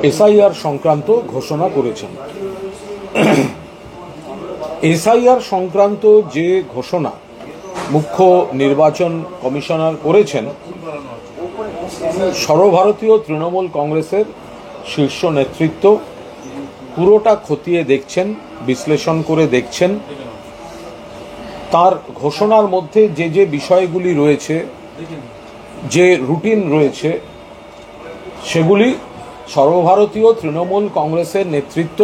SIR সংক্রান্ত ঘোষণা করেছেন। এসআইআর সংক্রান্ত যে ঘোষণা মুখ্য নির্বাচন কমিশনার করেছেন, সর্বভারতীয় তৃণমূল কংগ্রেসের শীর্ষ নেতৃত্ব পুরোটা খতিয়ে দেখছেন, বিশ্লেষণ করে দেখছেন। তার ঘোষণার মধ্যে যে যে বিষয়গুলি রয়েছে, যে রুটিন রয়েছে, সেগুলি সর্বভারতীয় তৃণমূল কংগ্রেসের নেতৃত্ব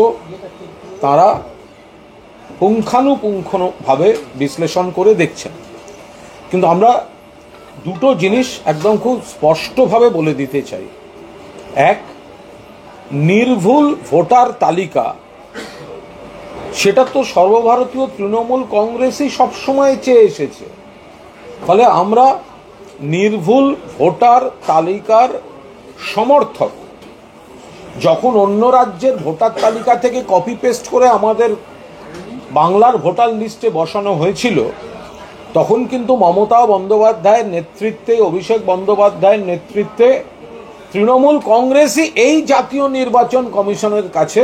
তারা পুঙ্খানুপুঙ্খভাবে বিশ্লেষণ করে দেখছেন। কিন্তু আমরা দুটো জিনিস একদম খুব স্পষ্টভাবে বলে দিতে চাই। এক, নির্ভুল ভোটার তালিকা, সেটা তো সর্বভারতীয় তৃণমূল কংগ্রেসই সবসময় চেয়ে এসেছে। ফলে আমরা নির্ভুল ভোটার তালিকার সমর্থক। যখন অন্য রাজ্যের ভোটার তালিকা থেকে কপি পেস্ট করে আমাদের বাংলার ভোটার লিস্টে বসানো হয়েছিল, তখন কিন্তু মমতা বন্দ্যোপাধ্যায়ের নেতৃত্বে, অভিষেক বন্দ্যোপাধ্যায়ের নেতৃত্বে তৃণমূল কংগ্রেসই এই জাতীয় নির্বাচন কমিশনের কাছে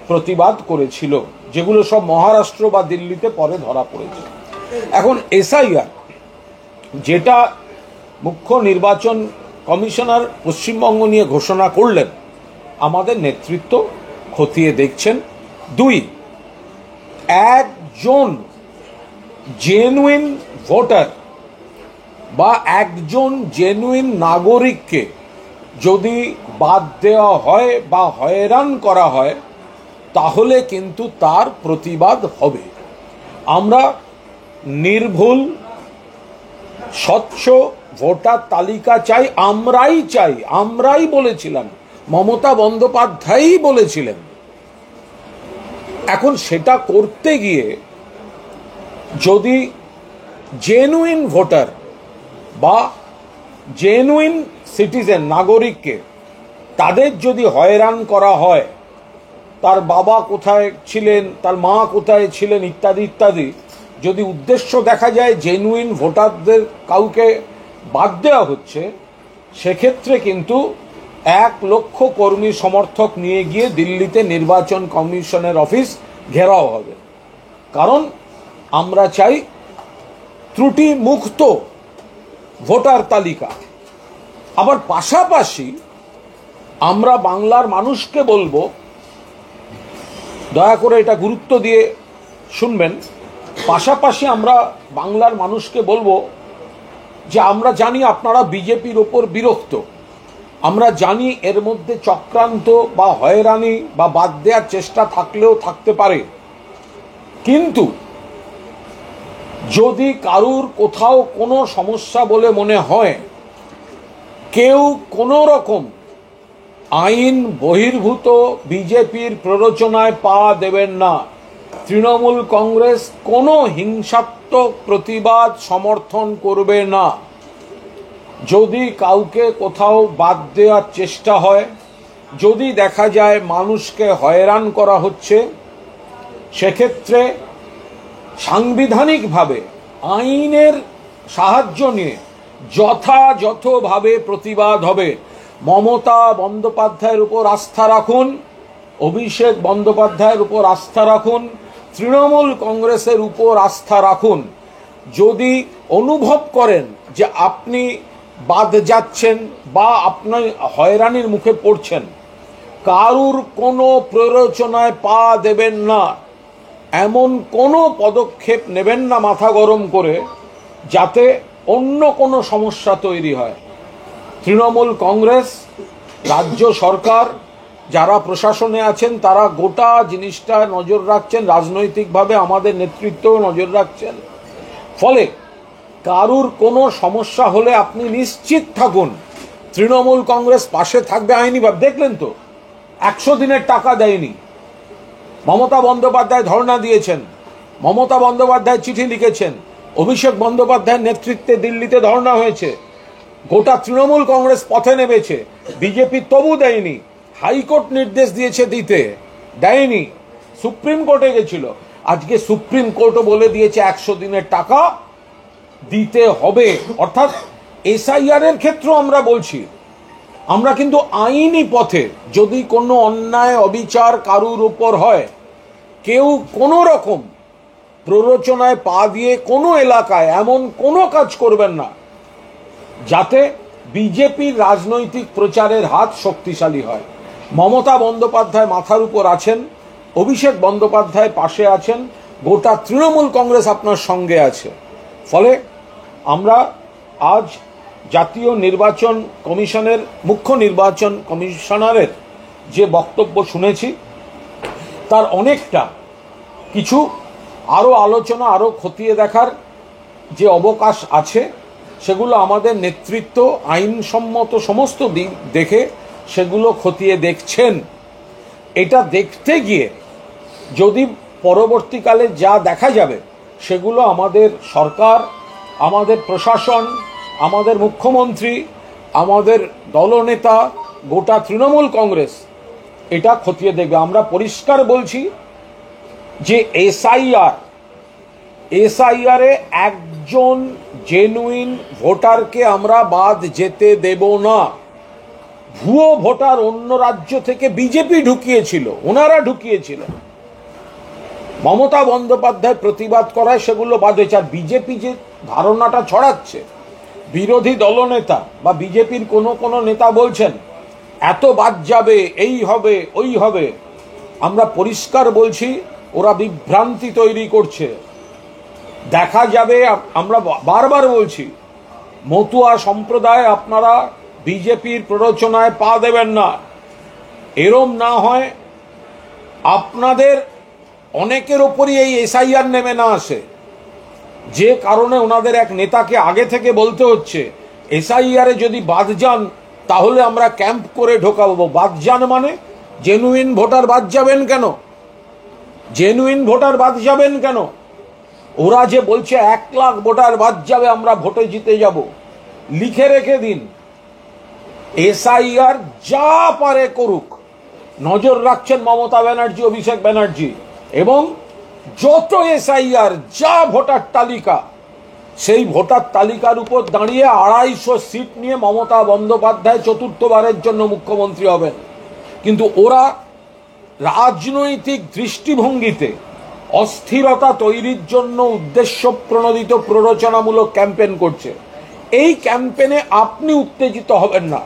প্রতিবাদ করেছিল, যেগুলো সব মহারাষ্ট্র বা দিল্লিতে পরে ধরা পড়েছে। এখন এসআইআর, যেটা মুখ্য নির্বাচন কমিশনার পশ্চিমবঙ্গ নিয়ে ঘোষণা করলেন, আমাদের নেতৃত্ব খতিয়ে দেখছেন। দুই, একজন জেনুইন ভোটার বা একজন জেনুইন নাগরিককে যদি বাদ দেওয়া হয় বা হয়রান করা হয়, তাহলে কিন্তু তার প্রতিবাদ হবে। আমরা নির্ভুল স্বচ্ছ ভোটার তালিকা চাই, আমরাই বলেছিলাম, মমতা বন্দ্যোপাধ্যায়ই বলেছিলেন। এখন সেটা করতে গিয়ে যদি জেনুইন ভোটার বা জেনুইন সিটিজেন নাগরিককে তাদের যদি হয়রান করা হয়, তার বাবা কোথায় ছিলেন, তার মা কোথায় ছিলেন, ইত্যাদি ইত্যাদি, যদি উদ্দেশ্য দেখা যায় জেনুইন ভোটারদের কাউকে বাদ দেওয়া হচ্ছে, সেক্ষেত্রে কিন্তু 1 লক্ষ কর্মী সমর্থক নিয়ে গিয়ে দিল্লিতে নির্বাচন কমিশনের অফিস ঘেরাও হবে। কারণ আমরা চাই ত্রুটি মুক্ত ভোটার তালিকা। আবার পাশাপাশি আমরা বাংলার মানুষকে বলবো, দয়া করে এটা গুরুত্ব দিয়ে শুনবেন, পাশাপাশি আমরা বাংলার মানুষকে বলবো যে আমরা জানি আপনারা বিজেপির ওপর বিরক্ত, আমরা জানি এর মধ্যে চক্রান্ত বা হয়রানি বা বাদ দেওয়ার চেষ্টা থাকলেও থাকতে পারে, কিন্তু যদি কারুর কোথাও কোনো সমস্যা বলে মনে হয়, কেউ কোনো রকম আইন বহির্ভূত বিজেপির প্ররোচনায় পা দেবেন না। তৃণমূল কংগ্রেস কোনো হিংসাত্মক প্রতিবাদ সমর্থন করবে না। যদি কাউকে কোথাও বাদ দেওয়ার চেষ্টা হয়, যদি দেখা যায় মানুষকে হয়রান করা হচ্ছে, সেক্ষেত্রে সাংবিধানিকভাবে আইনের সাহায্য নিয়ে যথাযথভাবে প্রতিবাদ হবে। মমতা বন্দ্যোপাধ্যায়ের উপর আস্থা রাখুন, অভিষেক বন্দ্যোপাধ্যায়ের উপর আস্থা রাখুন, তৃণমূল কংগ্রেসের উপর আস্থা রাখুন। যদি অনুভব করেন যে আপনি বাদ যাচ্ছেন বা আপনি হয়রানির মুখে পড়ছেন, কারুর কোনো প্ররোচনায় পা দেবেন না, এমন কোনো পদক্ষেপ নেবেন না মাথা গরম করে, যাতে অন্য কোনো সমস্যা তৈরি হয়। তৃণমূল কংগ্রেস, রাজ্য সরকার, যারা প্রশাসনে আছেন, তারা গোটা জিনিসটা নজর রাখছেন, রাজনৈতিকভাবে আমাদের নেতৃত্বও নজর রাখছেন। ফলে কারুর কোনো সমস্যা হলে আপনি নিশ্চিত থাকুন, তৃণমূল কংগ্রেস পাশে থাকবে আইনিভাবে। দেখলেন তো, 100 দিনের টাকা দেয়নি, মমতা বন্দ্যোপাধ্যায় ধর্ণা দিয়েছেন, মমতা বন্দ্যোপাধ্যায় চিঠি লিখেছেন, অভিষেক বন্দ্যোপাধ্যায়ের নেতৃত্বে দিল্লিতে ধর্ণা হয়েছে, গোটা তৃণমূল কংগ্রেস পথে নেমেছে, বিজেপি তবু দেয়নি। হাইকোর্ট নির্দেশ দিয়েছে দিতে, দেয়নি। সুপ্রিম কোর্টে গেছিল, আজকে সুপ্রিম কোর্টও বলে দিয়েছে 100 দিনের টাকা দিতে হবে। অর্থাৎ এসআইআর এর ক্ষেত্রে আমরা বলছি আমরা কিন্তু আইনি পথে যদি কোনো অন্যায় অবিচার কারুর উপর হয়, কেউ কোনো রকম প্ররোচনায় পা দিয়ে কোনো এলাকায় এমন কোনো কাজ করবেন না যাতে বিজেপির রাজনৈতিক প্রচারের হাত শক্তিশালী হয়। মমতা বন্দ্যোপাধ্যায় মাথার উপর আছেন, অভিষেক বন্দ্যোপাধ্যায় পাশে আছেন, গোটা তৃণমূল কংগ্রেস আপনার সঙ্গে আছে। ফলে আমরা আজ জাতীয় নির্বাচন কমিশনের মুখ্য নির্বাচন কমিশনারের যে বক্তব্য শুনেছি, তার অনেকটা কিছু আরও আলোচনা, আরও খতিয়ে দেখার যে অবকাশ আছে, সেগুলো আমাদের নেতৃত্ব আইনসম্মত সমস্ত দিক দেখে সেগুলো খতিয়ে দেখছেন। এটা দেখতে গিয়ে যদি পরবর্তীকালে যা দেখা যাবে, সেগুলো আমাদের সরকার, আমাদের প্রশাসন, আমাদের মুখ্যমন্ত্রী, আমাদের দলনেতা, গোটা তৃণমূল কংগ্রেস এটা খতিয়ে দেখবে। আমরা পরিষ্কার বলছি যে এসআইআরে একজন জেনুইন ভোটারকে আমরা বাদ যেতে দেব না। ভুয়ো ভোটার অন্য রাজ্য থেকে বিজেপি ঢুকিয়েছিল, ওনারা ঢুকিয়েছিলেন, মমতা বন্দ্যোপাধ্যায় প্রতিবাদ করায় সেগুলো বাদ হয়েছে। আর বিজেপি যে ধারণাটা ছড়াচ্ছে, বিরোধী দলনেতা বা বিজেপির কোনো নেতা বলছেন এত বাদ যাবে, এই হবে ওই হবে, আমরা পরিষ্কার বলছি ওরা বিভ্রান্তি তৈরি করছে। দেখা যাবে, আমরা বারবার বলছি, মতুয়া সম্প্রদায় আপনারা বিজেপির প্ররোচনায় পা দেবেন না। এরম না হয় আপনাদের অনেকের ওপরই এই এসআইআর নেমে না আসে, যে কারণে ওনাদের এক নেতাকে আগে থেকে বলতে হচ্ছে এসআইআরে যদি বাদ যান তাহলে আমরা ক্যাম্প করে ঢোকাবো। বাদ যান মানে জেনুইন ভোটার বাদ যাবেন কেন? জেনুইন ভোটার বাদ যাবেন কেন? ওরা যে বলছে 1 লাখ ভোটার বাদ যাবে, আমরা ভোটে জিতে যাব, লিখে রেখে দিন। এসআইআর যা পারে করুক, নজর রাখছেন মমতা ব্যানার্জি, অভিষেক ব্যানার্জি, এবং যত এসআইআর যা ভোটার তালিকা, সেই ভোটার তালিকার উপর দাঁড়িয়ে 250 সিট নিয়ে মমতা বন্দ্যোপাধ্যায় চতুর্থবারের জন্য মুখ্যমন্ত্রী হবেন। কিন্তু ওরা রাজনৈতিক দৃষ্টিভঙ্গিতে অস্থিরতা তৈরির জন্য উদ্দেশ্য প্রণোদিত প্ররোচনামূলক ক্যাম্পেইন করছে। এই ক্যাম্পেইনে আপনি উত্তেজিত হবেন না।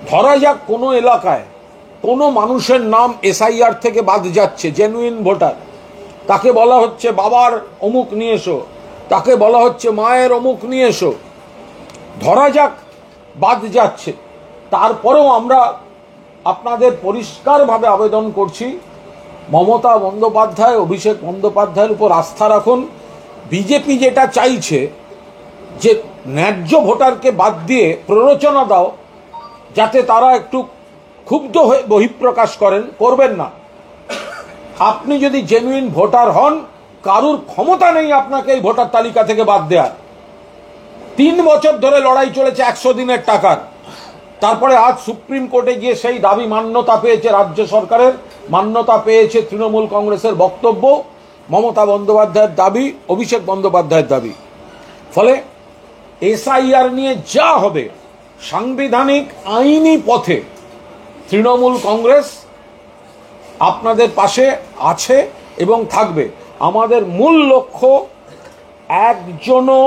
ধরা যাক কোনো এলাকায় কোনো মানুষের নাম এসআইআর থেকে বাদ যাচ্ছে, জেনুইন ভোটার, তাকে বলা হচ্ছে বাবার অমুক নিয়ে এসো, তাকে বলা হচ্ছে মায়ের অমুক নিয়ে এসো, ধরা যাক বাদ যাচ্ছে, তারপরেও আমরা আপনাদের পরিষ্কারভাবে আবেদন করছি, মমতা বন্দ্যোপাধ্যায়, অভিষেক বন্দ্যোপাধ্যায়ের উপর আস্থা রাখুন। বিজেপি যেটা চাইছে যে ন্যায্য ভোটারকে বাদ দিয়ে প্ররোচনা দাও যাতে তারা একটু ক্ষুব্ধ হয়ে বহিঃপ্রকাশ করবেন না। আপনি যদি জেনুইন ভোটার হন, কারুর ক্ষমতা নেই আপনাকে এই ভোটার তালিকা থেকে বাদ দেওয়ার। 3 বছর ধরে লড়াই চলেছে 100 দিনের টাকার, তারপরে আজ সুপ্রিম কোর্টে গিয়ে সেই দাবি মান্যতা পেয়েছে, রাজ্য সরকারের মান্যতা পেয়েছে তৃণমূল কংগ্রেসের বক্তব্য, মমতা বন্দ্যোপাধ্যায়ের দাবি, অভিষেক বন্দ্যোপাধ্যায়ের দাবি। ফলে এসআইআর নিয়ে যা হবে সাংবিধানিক আইনি পথে তৃণমূল কংগ্রেস আপনাদের পাশে আছে এবং থাকবে। আমাদের মূল লক্ষ্য একজনও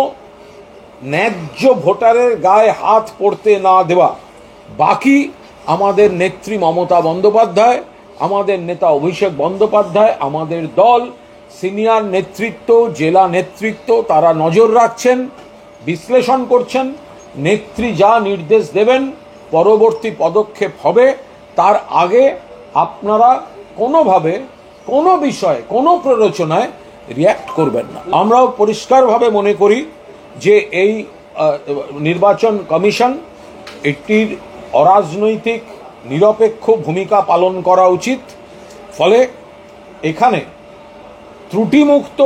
ন্যায্য ভোটারের গায়ে হাত পড়তে না দেওয়া। বাকি আমাদের নেত্রী মমতা বন্দ্যোপাধ্যায়, আমাদের নেতা অভিষেক বন্দ্যোপাধ্যায়, আমাদের দল, সিনিয়র নেতৃত্ব, জেলা নেতৃত্ব, তারা নজর রাখছেন, বিশ্লেষণ করছেন। নেত্রী যা নির্দেশ দেবেন পরবর্তী পদক্ষেপ হবে। তার আগে আপনারা কোনোভাবে কোনো বিষয়ে কোনো প্ররোচনায় রিয়্যাক্ট করবেন না। আমরাও পরিষ্কারভাবে মনে করি যে এই নির্বাচন কমিশন এটির অরাজনৈতিক নিরপেক্ষ ভূমিকা পালন করা উচিত। ফলে এখানে ত্রুটিমুক্ত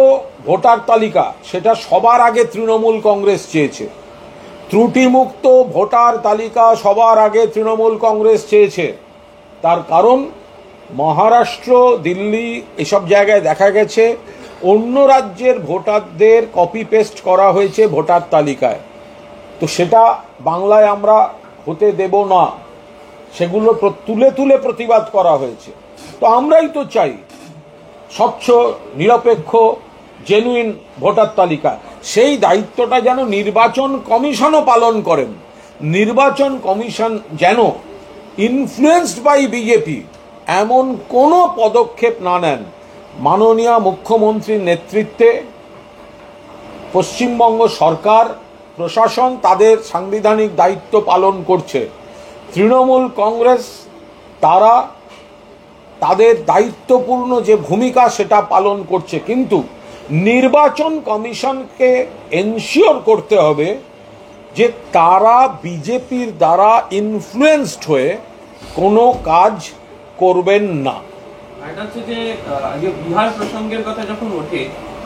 ভোটার তালিকা, সেটা সবার আগে তৃণমূল কংগ্রেস চেয়েছে। ত্রুটিমুক্ত ভোটার তালিকা সবার আগে তৃণমূল কংগ্রেস চেয়েছে। তার কারণ মহারাষ্ট্র, দিল্লি এসব জায়গায় দেখা গেছে অন্য রাজ্যের ভোটারদের কপি পেস্ট করা হয়েছে ভোটার তালিকায়। তো সেটা বাংলায় আমরা হতে দেব না। সেগুলো তুলে তুলে প্রতিবাদ করা হয়েছে। তো আমরাই তো চাই স্বচ্ছ, নিরপেক্ষ, জেনুইন ভোটার তালিকা। সেই দায়িত্বটা যেন নির্বাচন কমিশনও পালন করেন। নির্বাচন কমিশন যেন ইনফ্লুয়েন্সড বাই বিজেপি এমন কোনো পদক্ষেপ না নেন। মাননীয় মুখ্যমন্ত্রীর নেতৃত্বে পশ্চিমবঙ্গ সরকার, প্রশাসন তাদের সাংবিধানিক দায়িত্ব পালন করছে। তৃণমূল কংগ্রেস তারা তাদের দায়িত্বপূর্ণ যে ভূমিকা সেটা পালন করছে, কিন্তু নির্বাচন কমিশনকে এনশিওর করতে হবে যে তারা বিজেপির দ্বারা ইনফ্লুয়েন্সড হয়ে কোনো কাজ করবেন না। এটা হচ্ছে যে আগে বিহার প্রসঙ্গের কথা যখন ওঠে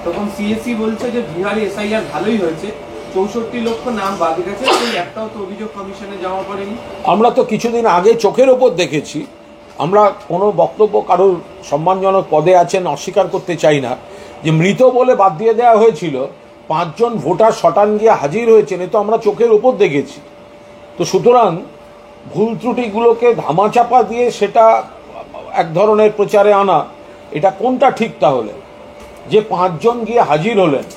তখন সিএসসি বলছে যে বিহারে এসআইআর ভালোই হয়েছে, 64 লক্ষ নাম বাদ গেছে, একটাও তো অভিযোগ কমিশনে জমা পড়েনি। আমরা তো কিছুদিন আগে চোখের ওপর দেখেছি, আমরা কোনো বক্তব্য কারোর সম্মানজনক পদে আছেন অস্বীকার করতে চাই না, যে মৃত বলে বাদ দিয়ে দেওয়া হয়েছিল, 5 জন ভোটার শটান গিয়ে হাজির হয়েছেন, এ তো আমরা চোখের ওপর দেখেছি। তো সুতরাং ভুল ত্রুটিগুলোকে ধামাচাপা দিয়ে সেটা এক ধরনের প্রচারে আনা, এটা কোনটা ঠিক? তাহলে যে 5 জন গিয়ে হাজির হলেন,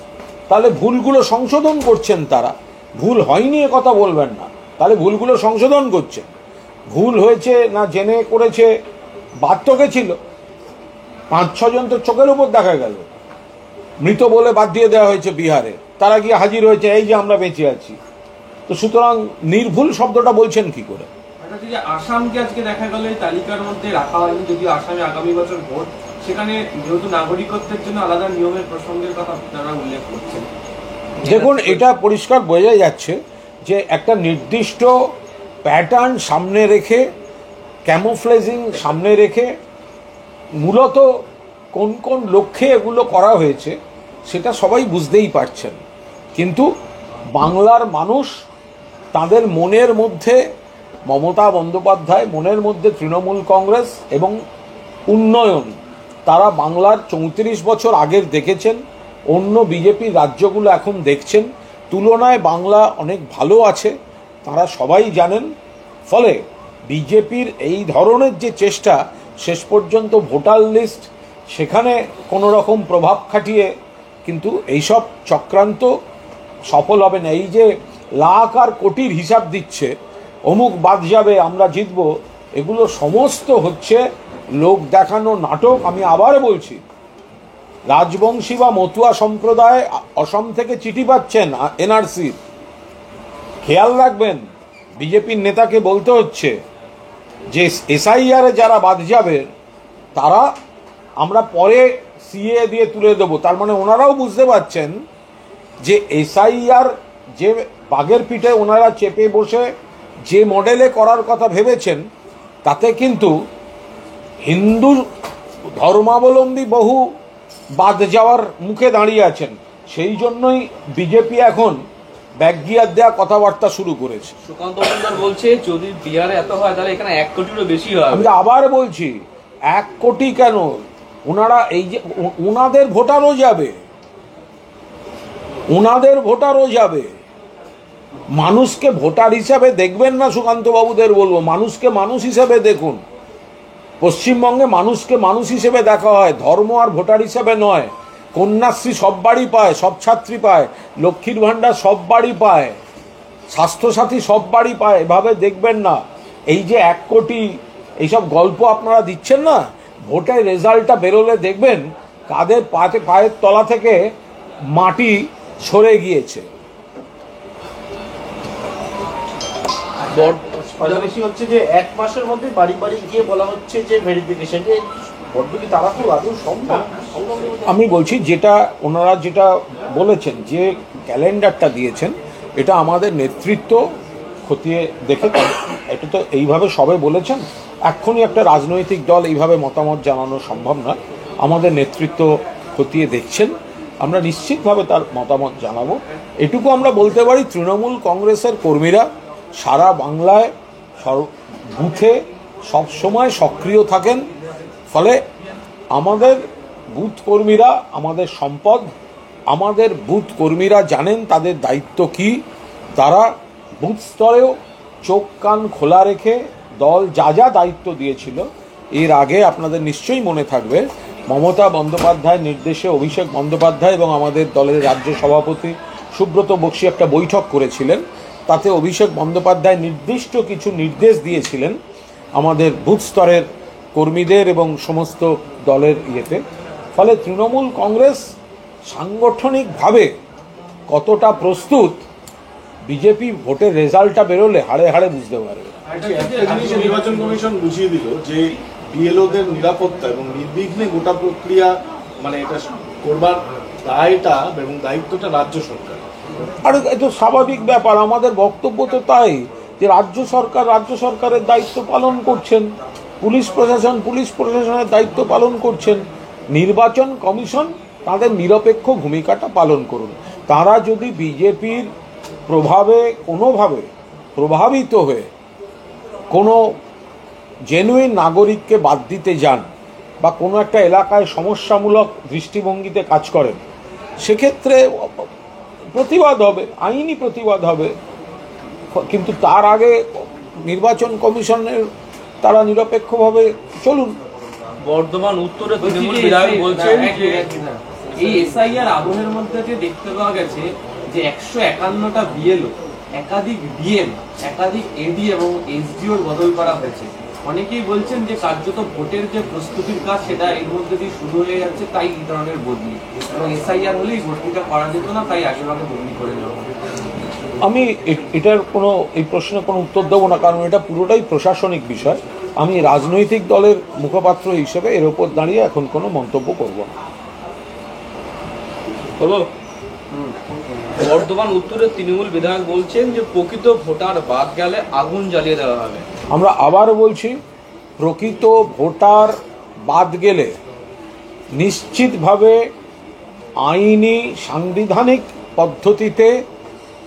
তাহলে ভুলগুলো সংশোধন করছেন তারা, ভুল হয়নি এ কথা বলবেন না, তাহলে ভুলগুলো সংশোধন করছেন। ভুল হয়েছে না জেনে করেছে, বাদ তো গেছিল, 5-6 জন তো চোখের উপর দেখা গেল, মৃত বলে বাদ দিয়ে দেওয়া হয়েছে বিহারে, তারা গিয়ে হাজির হয়েছে, এই যে আমরা বেঁচে আছি। তো সুতরাং নির্ভুল শব্দটা বলছেন কি করে? আসামকে আজকে দেখা গেল এই তালিকার মধ্যে রাখা হয়নি, যদিও আসামে আগামী বছর ভোট, সেখানে যেহেতু নাগরিকত্বের জন্য আলাদা নিয়মের প্রসঙ্গের কথা তারা উল্লেখ করছেন। দেখুন, এটা পরিষ্কার বোঝা যাচ্ছে যে একটা নির্দিষ্ট প্যাটার্ন সামনে রেখে, ক্যামোফ্লেজিং সামনে রেখে, মূলত কোন কোন লক্ষ্যে এগুলো করা হয়েছে সেটা সবাই বুঝতেই পারছেন। কিন্তু বাংলার মানুষ, তাদের মনের মধ্যে মমতা বন্দ্যোপাধ্যায়, মনের মধ্যে তৃণমূল কংগ্রেস এবং উন্নয়ন, তারা বাংলার 34 বছর আগের দেখেছেন, অন্য বিজেপির রাজ্যগুলো এখন দেখছেন, তুলনায় বাংলা অনেক ভালো আছে, তারা সবাই জানেন। ফলে বিজেপির এই ধরনের যে চেষ্টা, শেষ পর্যন্ত ভোটার লিস্ট সেখানে কোনো রকম প্রভাব খাটিয়ে কিন্তু এইসব চক্রান্ত সফল হবে না। এই যে লাখ আর কোটির হিসাব দিচ্ছে, অমুক বাদ যাবে আমরা জিতব, এগুলো সমস্ত হচ্ছে লোক দেখানো নাটক। আমি আবার বলছি, রাজবংশী বা মতুয়া সম্প্রদায় অসম থেকে চিঠি পাচ্ছেন এনআরসির, খেয়াল রাখবেন। বিজেপির নেতাকে বলতে হচ্ছে যে এসআইআরে যারা বাদ যাবে তারা আমরা পরে সিএ দিয়ে তুলে দেবো। তার মানে ওনারাও বুঝতে পারছেন যে এসআইআর যে বাঘের পিঠে ওনারা চেপে বসে যে মডেলে করার কথা ভেবেছেন, তাতে কিন্তু হিন্দু ধর্মাবলম্বী বহু বাদ যাওয়ার মুখে দাঁড়িয়ে আছেন। সেই জন্যই বিজেপি এখন ব্যাকগিয়ার দেওয়া কথাবার্তা শুরু করেছে। সুকান্ত মজুমদার বলছে যদি বিহারে এত হয় তাহলে এখানে 1 কোটিরও বেশি হয়। আমি আবার বলছি, 1 কোটি কেন, ওনারা এই যে ওনাদের ভোটারও যাবে, ওনাদের ভোটারও যাবে। মানুষকে ভোটার হিসাবে দেখবেন না সুকান্ত বাবুদের বলবো, মানুষকে মানুষ হিসাবে দেখুন। পশ্চিমবঙ্গে মানুষকে মানুষ হিসেবে দেখা হয়, ধর্ম আর ভোটার হিসাবে নয়। কন্যাশ্রী সব বাড়ি পায়, সব ছাত্রী পায়, লক্ষ্মীর ভাণ্ডার সব বাড়ি পায়, স্বাস্থ্যসাথী সব বাড়ি পায়, এভাবে দেখবেন না। এই যে 1 কোটি এইসব গল্প আপনারা দিচ্ছেন না, ভোটের রেজাল্টটা বেরোলে দেখবেন কাদের পায়ের তলা থেকে মাটি সরে গিয়েছে। বেশি হচ্ছে যে 1 মাসের মধ্যে বাড়ি বাড়ি গিয়ে বলা হচ্ছে যে ভেরিফিকেশন, যে বড্ড কি তারা খুব আদৌ সম্ভব? আমি বলছি যেটা ওনারা যেটা বলেছেন, যে ক্যালেন্ডারটা দিয়েছেন, এটা আমাদের নেতৃত্ব খতিয়ে দেখে, এটা তো এইভাবে সবে বলেছেন, এক্ষুনি একটা রাজনৈতিক দল এইভাবে মতামত জানানো সম্ভব নয়। আমাদের নেতৃত্ব খতিয়ে দেখছেন, আমরা নিশ্চিতভাবে তার মতামত জানাবো। এটুকু আমরা বলতে পারি, তৃণমূল কংগ্রেসের কর্মীরা সারা বাংলায় বুথে সবসময় সক্রিয় থাকেন। ফলে আমাদের বুথ কর্মীরা আমাদের সম্পদ, আমাদের বুথ কর্মীরা জানেন তাদের দায়িত্ব কি। তারা বুথ স্তরেও চোখ কান খোলা রেখে দল যা যা দায়িত্ব দিয়েছিল, এর আগে আপনাদের নিশ্চয়ই মনে থাকবে মমতা বন্দ্যোপাধ্যায়ের নির্দেশে অভিষেক বন্দ্যোপাধ্যায় এবং আমাদের দলের রাজ্য সভাপতি সুব্রত বক্সী একটা বৈঠক করেছিলেন। তাতে অভিষেক বন্দ্যোপাধ্যায় নির্দিষ্ট কিছু নির্দেশ দিয়েছিলেন আমাদের বুথ স্তরের কর্মীদের এবং সমস্ত দলের ইয়েতে। ফলে তৃণমূল কংগ্রেস সাংগঠনিকভাবে কতটা প্রস্তুত বিজেপি ভোটের রেজাল্টটা বেরোলে হাড়ে হাড়ে বুঝতে পারবে। একটা জিনিস নির্বাচন কমিশন বুঝিয়ে দিল যে বিএলওদের নিরাপত্তা এবং নির্বিঘ্নে গোটা প্রক্রিয়া মানে এটা করবার দায়টা এবং দায়িত্বটা রাজ্য সরকার। আর এটা স্বাভাবিক ব্যাপার, আমাদের বক্তব্য তো তাই যে রাজ্য সরকারের দায়িত্ব পালন করছেন, পুলিশ প্রশাসনের দায়িত্ব পালন করছেন, নির্বাচন কমিশন তাদের নিরপেক্ষ ভূমিকাটা পালন করুন। তারা যদি বিজেপির প্রভাবে কোনোভাবে প্রভাবিত হয়ে কোনো জেনুইন নাগরিককে বাদ দিতে যান বা কোনো একটা এলাকায় সমস্যামূলক দৃষ্টিভঙ্গিতে কাজ করেন, সেক্ষেত্রে প্রতিবাদ হবে, আইনি প্রতিবাদ হবে। কিন্তু তার আগে নির্বাচন কমিশনের তারা নিরপেক্ষভাবে চলুন। বর্ধমান উত্তরে তৃণমূল বিধায়ক বলছেন যে এই এসআইআর আগুনের মধ্যে যে দেখতে পাওয়া গেছে যে 151টা বিএলও, একাধিক ডিএম, একাধিক এডি এবং এসডিওর বদল করা হয়েছে। অনেকেই বলছেন যে কার্যত ভোটের যে প্রস্তুতির কাজ সেটা এর মধ্যে দিয়ে শুরু হয়ে যাচ্ছে, তাই এই ধরনের বদলি, এবং এসআইআর হলেই ভোটটা করা যেত না, তাই আগেভাগে বদলি করে নেওয়া হবে। আমি এটার এই প্রশ্নের কোনো উত্তর দেবো না, কারণ এটা পুরোটাই প্রশাসনিক বিষয়। আমি রাজনৈতিক দলের মুখপাত্র হিসেবে এর ওপর দাঁড়িয়ে এখন কোনো মন্তব্য করব না। বর্ধমান উত্তরে তৃণমূল বিধায়ক বলছেন যে প্রকৃত ভোটার বাদ গেলে আগুন জ্বালিয়ে দেওয়া হবে। আমরা আবার বলছি, প্রকৃত ভোটার বাদ গেলে নিশ্চিতভাবে আইনি সাংবিধানিক পদ্ধতিতে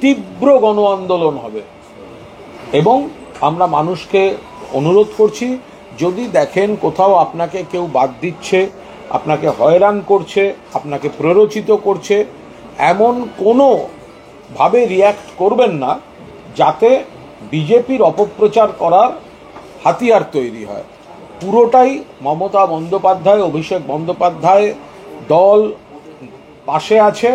তীব্র গণ আন্দোলন হবে। এবং আমরা মানুষকে অনুরোধ করছি, যদি দেখেন কোথাও আপনাকে কেউ বাদ দিচ্ছে, আপনাকে হয়রান করছে, আপনাকে প্ররোচিত করছে, এমন কোনোভাবে রিয়্যাক্ট করবেন না যাতে বিজেপির অপপ্রচার করার হাতিয়ার তৈরি হয়। পুরোটাই মমতা বন্দ্যোপাধ্যায়, অভিষেক বন্দ্যোপাধ্যায় দল পাশে আছে।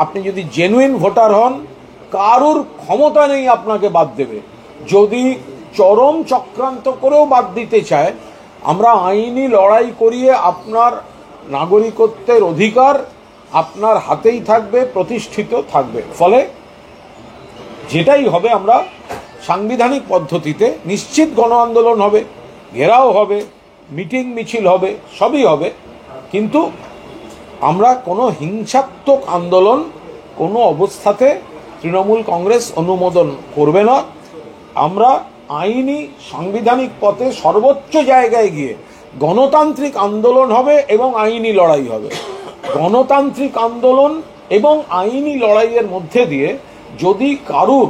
আপনি যদি জেনুইন ভোটার হন, কারোর ক্ষমতা নেই আপনাকে বাদ দেবে। যদি চরম চক্রান্ত করেও বাদ দিতে চায়, আমরা আইনি লড়াই করিয়ে আপনার নাগরিকত্বের অধিকার আপনার হাতেই থাকবে, প্রতিষ্ঠিত থাকবে। ফলে যেটাই হবে, আমরা সাংবিধানিক পদ্ধতিতে নিশ্চিত গণ আন্দোলন হবে, ঘেরাও হবে, মিটিং মিছিল হবে, সবই হবে। কিন্তু আমরা কোনো হিংসাত্মক আন্দোলন কোনো অবস্থাতে তৃণমূল কংগ্রেস অনুমোদন করবে না। আমরা আইনি সাংবিধানিক পথে সর্বোচ্চ জায়গায় গিয়ে গণতান্ত্রিক আন্দোলন হবে এবং আইনি লড়াই হবে। গণতান্ত্রিক আন্দোলন এবং আইনি লড়াইয়ের মধ্যে দিয়ে যদি কারুর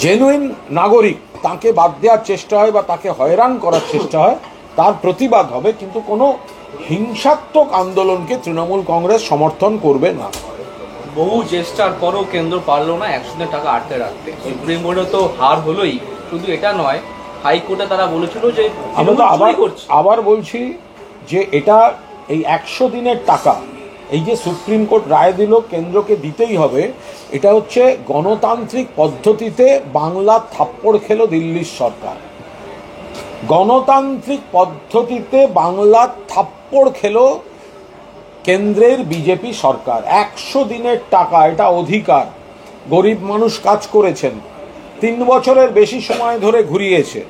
জেনুইন নাগরিক তাকে বাদ দেওয়ার চেষ্টা হয় বা তাকে হয়রান করার চেষ্টা হয়, তার প্রতিবাদ হবে। কিন্তু কোনো হিংসাত্মক আন্দোলনকে তৃণমূল কংগ্রেস সমর্থন করবে না। বহু চেষ্টার পরও কেন্দ্র পারলো না 100 টাকা আটকে রাখতে। সুপ্রিম কোর্টে তো হার হলোই, শুধু এটা নয়, হাইকোর্টে তারা বলেছিল যে আমরা তো আবার বলছি যে এটা এই 100 দিনের টাকা, এই যে সুপ্রিম কোর্ট রায় দিল কেন্দ্রকে দিতেই হবে, এটা হচ্ছে গণতান্ত্রিক পদ্ধতিতে বাংলা থাপ্পড় খেলো দিল্লির সরকার। গণতান্ত্রিক পদ্ধতিতে বাংলা থাপ্পড় খেলো কেন্দ্রের বিজেপি সরকার। 100 দিনের টাকা, এটা অধিকার। গরিব মানুষ কাজ করেছেন, 3 বছরের বেশি সময় ধরে ঘুরিয়েছে,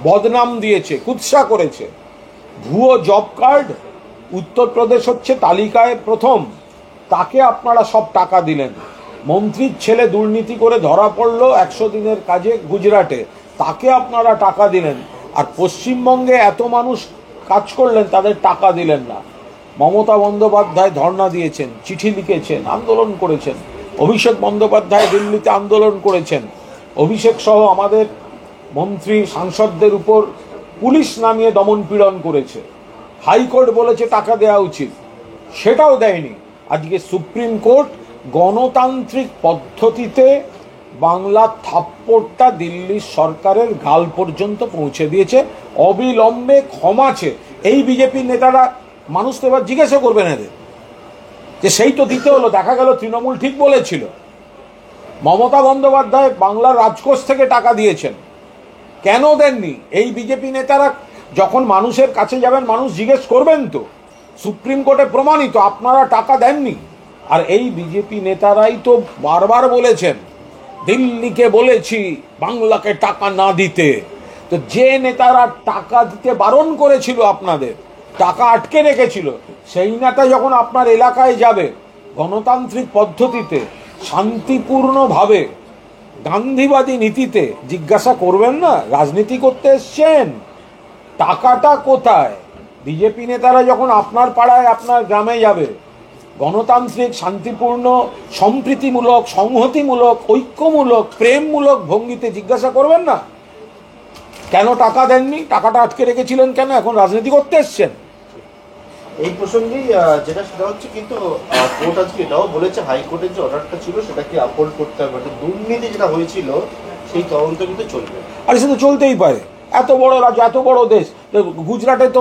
বদনাম দিয়েছে, কুৎসা করেছে। ভুয়ো জব কার্ড, উত্তরপ্রদেশ হচ্ছে তালিকায় প্রথম, তাকে আপনারা সব টাকা দিলেন। মন্ত্রীর ছেলে দুর্নীতি করে ধরা পড়লো 100 দিনের কাজে গুজরাটে, তাকে আপনারা টাকা দিলেন। আর পশ্চিমবঙ্গে এত মানুষ কাজ করলেন, তাদের টাকা দিলেন না। মমতা বন্দ্যোপাধ্যায় ধর্ণা দিয়েছেন, চিঠি লিখেছেন, আন্দোলন করেছেন। অভিষেক বন্দ্যোপাধ্যায় দিল্লিতে আন্দোলন করেছেন। অভিষেক সহ আমাদের মন্ত্রী সাংসদদের উপর পুলিশ নামিয়ে দমন পীড়ন করেছে। হাইকোর্ট বলেছে টাকা দেওয়া উচিত, সেটাও দেয়নি। আজকে সুপ্রিম কোর্ট গণতান্ত্রিক পদ্ধতিতে বাংলা থাপ্পড়টা দিল্লির সরকারের গাল পর্যন্ত পৌঁছে দিয়েছে, অবিলম্বে ক্ষমা চেয়ে। এই বিজেপি নেতারা, মানুষ তো এবার জিজ্ঞাসা করবেন এদের যে সেই তো দিতে হলো, দেখা গেল তৃণমূল ঠিক বলেছিল। মমতা বন্দ্যোপাধ্যায় বাংলার রাজকোষ থেকে টাকা দিয়েছেন, কেন দেননি? এই বিজেপি নেতারা যখন মানুষের কাছে যাবেন, মানুষ জিজ্ঞেস করবেন তো। সুপ্রিম কোর্টে প্রমাণিত আপনারা টাকা দেননি। আর এই বিজেপি নেতারাই তো বারবার বলেছেন, দিল্লিকে বলেছি বাংলাকে টাকা না দিতে। তো যে নেতারা টাকা দিতে বারণ করেছিল, আপনাদের টাকা আটকে রেখেছিল, সেই নেতা যখন আপনার এলাকায় যাবে গণতান্ত্রিক পদ্ধতিতে, শান্তিপূর্ণভাবে, গান্ধীবাদী নীতিতে, জিজ্ঞাসা করবেন না রাজনীতি করতে এসছেন, টাকাটা কোথায়? বিজেপি নেতারা যখন আপনার পাড়ায়, আপনার গ্রামে যাবে, গণতান্ত্রিক, শান্তিপূর্ণ, সম্প্রীতিমূলক, সংহতিমূলক, ঐক্যমূলক, প্রেমমূলক ভঙ্গিতে জিজ্ঞাসা করবেন না কেন টাকা দেননি, টাকাটা আটকে রেখেছিলেন কেন, এখন রাজনীতি করতে এসছেন। এই প্রসঙ্গেই যেটা সেটা হচ্ছে, কিন্তু কোর্ট আজকে এটাও বলেছে হাইকোর্টের যে অর্ডারটা ছিল সেটাকে আপহোল্ড করতে হবে। দুর্নীতি যেটা হয়েছিল সেই তদন্ত কিন্তু চলবে। আর সেটা চলতেই পারে, এত বড় রাজ্য, এত বড় দেশ। গুজরাটে তো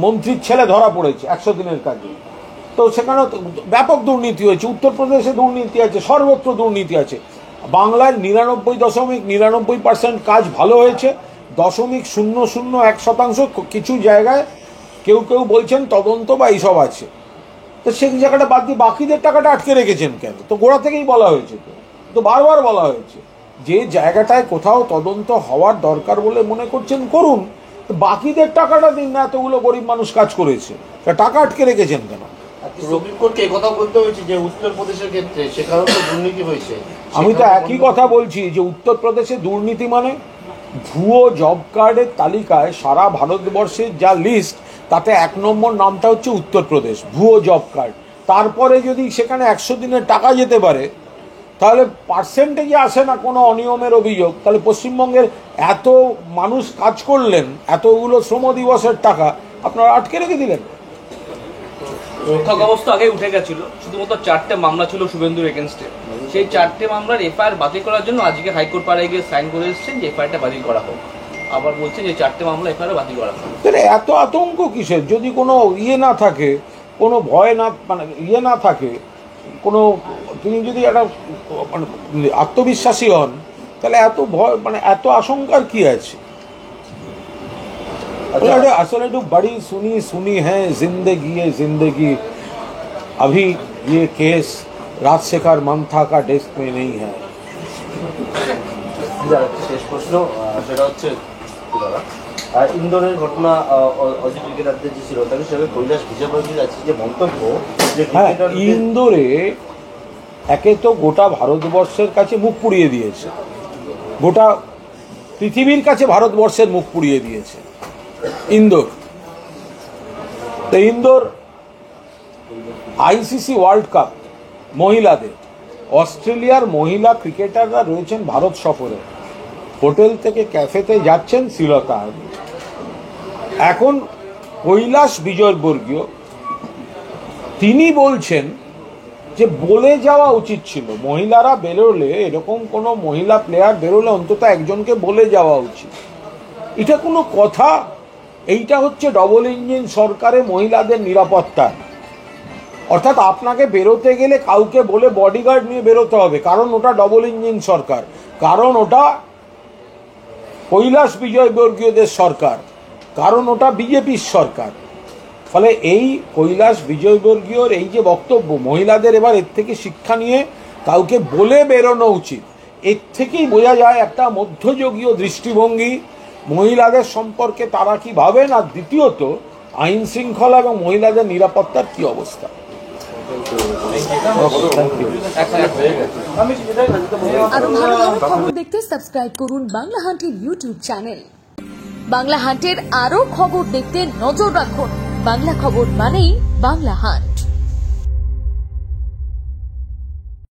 মন্ত্রীর ছেলে ধরা পড়েছে 100 দিনের কাজে, তো সেখানেও ব্যাপক দুর্নীতি হয়েছে। উত্তরপ্রদেশে দুর্নীতি আছে, সর্বত্র দুর্নীতি আছে। বাংলার 99.99% কাজ ভালো হয়েছে, 0.001% কিছু জায়গায় কেউ কেউ বলছেন তদন্ত বা এইসব আছে। তো সেই জায়গাটা বাদ দিয়ে বাকিদের টাকাটা আটকে রেখেছেন কেন? তো গোড়া থেকেই বলা হয়েছে, তো বারবার বলা হয়েছে যে জায়গাটায় কোথাও তদন্ত হওয়ার দরকার বলে মনে করছেন করুন, বাকিদের টাকাটা দিন না। এতগুলো গরিব মানুষ কাজ করেছে, টাকা আটকে রেখেছেন কেন? সুপ্রিম কোর্টকে এই কথা বলতে হয়েছে যে উত্তরপ্রদেশের ক্ষেত্রে সেখানেও তো দুর্নীতি হয়েছে। আমি তো একই কথা বলছি যে উত্তরপ্রদেশে দুর্নীতি মানে ভুয়ো জব কার্ডের তালিকায় সারা ভারতবর্ষের যা লিস্ট, তাতে 1 নম্বর নামটা হচ্ছে উত্তরপ্রদেশ, ভুয়ো জব কার্ড। তারপরে যদি সেখানে 100 দিনের টাকা যেতে পারে, তাহলে পার্সেন্টেজে আসে না কোনো অনিয়মের অভিযোগ। তাহলে পশ্চিমবঙ্গের এত মানুষ কাজ করলেন, এতগুলো শ্রম দিবসের টাকা আপনারা আটকে রেখে দিলেন। রক্ষক অবস্থা আগে উঠে গেছিল, শুধুমাত্র 4টে মামলা ছিল শুভেন্দুর এগেনস্টে। সেই 4টে মামলার এফআইআর বাতিল করার জন্য আজকে হাইকোর্ট পাড়ায় গিয়ে সাইন করে এসেছেন যে এফআইআরটা বাতিল করা হোক। আবার বলছেন যে 4টে মামলা এফআইআর বাতিল করা হোক। তাহলে এত আতঙ্ক কিসের? যদি কোনো না থাকে, কোনো ভয় না, মানে না থাকে, কোনো, তিনি যদি একটা আত্মবিশ্বাসী হন, তাহলে এত ভয়, মানে এত আশঙ্কার কি আছে? আসলে একটু बड़ी सुनी है जिंदगी अभी ये केस राजशेखर मंथा का डेस्क में नहीं है। শেষ প্রশ্ন, সেটা হচ্ছে ইন্দোরের ঘটনা, অজি ক্রিকেটারদের যে ছিল তাকে সেভাবে কৈলাস বিজয়বর্গীর আছে যে মন্তব্য যে ইন্দোরে একে তো গোটা ভারতবর্ষের কাছে মুখ পুড়িয়ে দিয়েছে, গোটা পৃথিবীর কাছে ভারতবর্ষের মুখ পুড়িয়ে দিয়েছে ইন্দোর। তো ইন্দোর আইসিসি ওয়ার্ল্ড কাপ মহিলাদের, অস্ট্রেলিয়ার মহিলা ক্রিকেটাররা রয়েছেন ভারত সফরে, হোটেল থেকে ক্যাফেতে যাচ্ছেন শ্রীলতা। এখন কৈলাস বিজয়বর্গীয় তিনি বলছেন যে বলে যাওয়া উচিত ছিল, মহিলারা বেরোলে, এরকম কোনো মহিলা প্লেয়ার বেরোলে অন্তত একজনকে বলে যাওয়া উচিত। এটা কোনো কথা? এইটা হচ্ছে ডবল ইঞ্জিন সরকারে মহিলাদের নিরাপত্তা। অর্থাৎ আপনাকে বেরোতে গেলে কাউকে বলে বডিগার্ড নিয়ে বেরোতে হবে, কারণ ওটা ডবল ইঞ্জিন সরকার, কারণ ওটা কৈলাস বিজয়বর্গীয়দের সরকার, কারণ ওটা বিজেপির সরকার। ফলে এই কৈলাস বিজয়বর্গীয়র এই যে বক্তব্য, মহিলাদের এবার এর থেকে শিক্ষা নিয়ে কাউকে বলে বেরোনো উচিত। এর থেকেই বোঝা যায় একটা মধ্যযুগীয় দৃষ্টিভঙ্গি মহিলাদের সম্পর্কে তারা কি ভাবেন, আর দ্বিতীয়ত আইন শৃঙ্খলা এবং মহিলাদের নিরাপত্তার কি অবস্থা। আরো ভালো ভালো খবর দেখতে সাবস্ক্রাইব করুন বাংলা হান্টের ইউটিউব চ্যানেল। বাংলা হান্টের আরো খবর দেখতে নজর রাখুন। বাংলা খবর মানেই বাংলা হান্ট।